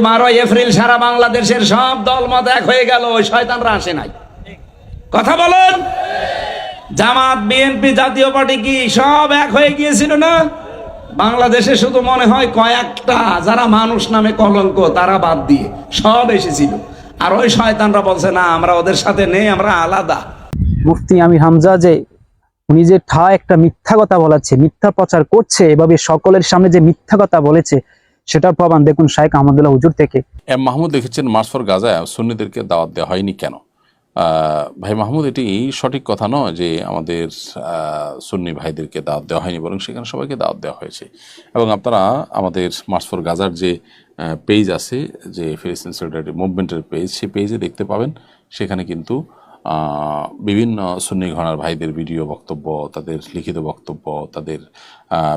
12 April সারা বাংলাদেশের সব দলমত এক হয়ে গেল, ওই শয়তানরা আসে নাই। কথা বলেন, জামাত বিএনপি জাতীয় পার্টি কি সব এক হয়ে গিয়েছিল না? বাংলাদেশে শুধু মনে হয় কয়েকটা যারা মানুষ নামে কলঙ্ক তারা বাদ দিয়ে সব এসেছিল। আর ওই শয়তানরা বলছে না, আমরা ওদের সাথে নেই, আমরা আলাদা। মুফতি আমির হামজা যে উনি যে একটা মিথ্যা কথা বলাচ্ছে, মিথ্যা প্রচার করছে, এভাবে সকলের সামনে যে মিথ্যা কথা বলেছে সেটার প্রমাণ দেখুন শাইখ আহমদুল্লাহ হুজুর থেকে। এম মাহমুদ লিখেছেন, মার্চ ফর গাজায় সুন্নিদেরকে দাওয়াত দেওয়া হয়নি কেন? ভাই মাহমুদ, এটি সঠিক কথা নয় যে আমাদের সুন্নি ভাইদেরকে দাওয়াত দেওয়া হয়নি, বরং সেখানে সবাইকে দাওয়াত দেওয়া হয়েছে। এবং আপনারা আমাদের মার্চ ফর গাজার যে পেজ আছে, যে ফিলিস্তিন সলিডারিটি মুভমেন্টের পেজ, সেই পেজে দেখতে পাবেন সেখানে কিন্তু বিভিন্ন সুন্নি ঘরানার ভাইদের ভিডিও বক্তব্য, তাদের লিখিত বক্তব্য, তাদের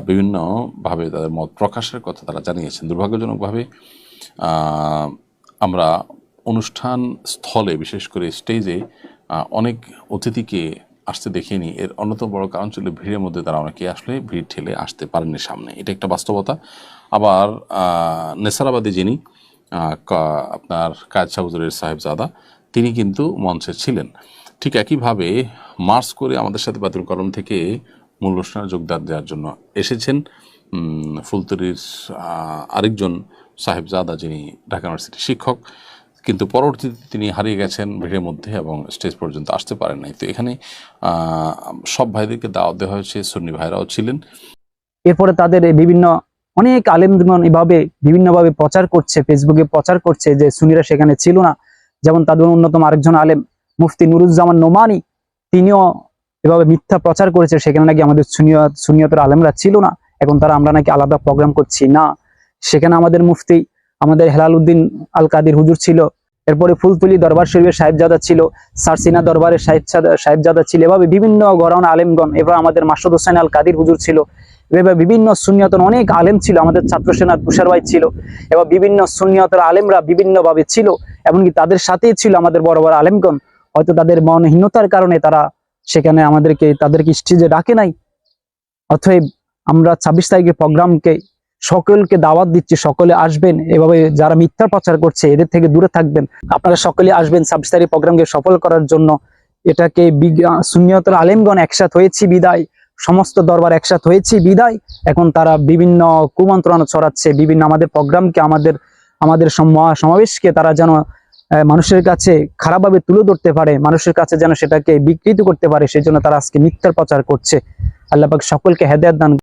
বিভিন্নভাবে তাদের মত প্রকাশের কথা তারা জানিয়েছেন। দুর্ভাগ্যজনকভাবে আমরা অনুষ্ঠান স্থলে, বিশেষ করে স্টেজে অনেক অতিথিকে আসতে দেখিনি। এর অন্যতম বড় কারণ ছিল ভিড়ের মধ্যে তারা অনেকে আসলে ভিড় ঠেলে আসতে পারেননি সামনে, এটা একটা বাস্তবতা। আবার নেসারাবাদী যিনি আপনার কায়েদ শাহ হুজুরের সাহেবজাদা, তিনি কিন্তু মঞ্চে ছিলেন। ঠিক একইভাবে মার্চ করে আমাদের সাথে বাতিল কলম থেকে মূল অনুষ্ঠানে যোগদান দেওয়ার জন্য এসেছেন ফুলতলির আরেকজন সাহেবজাদা, যিনি ঢাকা ইউনিভার্সিটির শিক্ষক, কিন্তু পরবর্তীতে তিনি হারিয়ে গেছেন ভিড়ের মধ্যে এবং স্টেজ পর্যন্ত আসতে পারেন নাই। তো এখানে সব ভাইদেরকে দাওয়াত দেওয়া হয়েছে, সুন্নি ভাইরাও ছিলেন। এরপরে তাদের বিভিন্ন অনেক আলেমগণ এভাবে বিভিন্নভাবে প্রচার করছে, ফেসবুকে প্রচার করছে যে সুন্নিরা সেখানে ছিল না। যেমন তাদের অন্যতম আরেকজন আলেম মুফতি নুরুজ্জামান নোমানী, তিনিও এভাবে মিথ্যা প্রচার করেছে সেখানে নাকি আমাদের সুন্নিয়তের আলেমরা ছিল না, এখন আমরা নাকি আলাদা প্রোগ্রাম করছি। না, সেখানে আমাদের মুফতি আমাদের হেলাল উদ্দিন আল কাদির হুজুর ছিল, এরপরে ফুলতলি দরবার শরীফের সাহেবজাদা ছিল, সারসিনা দরবারের সাহেবজাদা ছিল, এভাবে বিভিন্ন ঘরানা আলেমগণ। এবার আমাদের মাসুদ হোসেন আল কাদির হুজুর ছিল, এভাবে বিভিন্ন সুন্নিয়তের অনেক আলেম ছিল। আমাদের ছাত্র সেনার তুষার ভাই ছিল, এবার বিভিন্ন সুন্নিয়তের আলেমরা বিভিন্নভাবে ছিল, এমনকি তাদের সাথেই ছিল আমাদের বড় বড় আলেমগণ। হয়তো তাদের মনহীনতার কারণে তারা সেখানে তাদেরকে স্টেজে ডাকে নাই। অতএব আমরা 26 তারিখের প্রোগ্রামকে সকলকে দাওয়াত দিচ্ছি, সকলে আসবেন। এভাবে যারা মিথ্যা প্রচার করছে এদের থেকে দূরে থাকবেন। আপনারা সকলে আসবেন 26 তারিখ প্রোগ্রামকে সফল করার জন্য। এটাকে সুন্নিয়তের আলেমগণ একসাথ হয়েছি বিদায়, সমস্ত দরবার একসাথ হয়েছি বিদায়, এখন তারা বিভিন্ন কুমন্ত্রণা ছড়াচ্ছে, বিভিন্ন আমাদের প্রোগ্রামকে, আমাদের সমাবেশকে তারা যেন মানুষের কাছে খারাপভাবে তুলে ধরতে পারে, মানুষের কাছে যেন সেটাকে বিকৃত করতে পারে, সেই জন্য তারা আজকে মিথ্যার প্রচার করছে। আল্লাহ পাক সকলকে হেদায়েত দান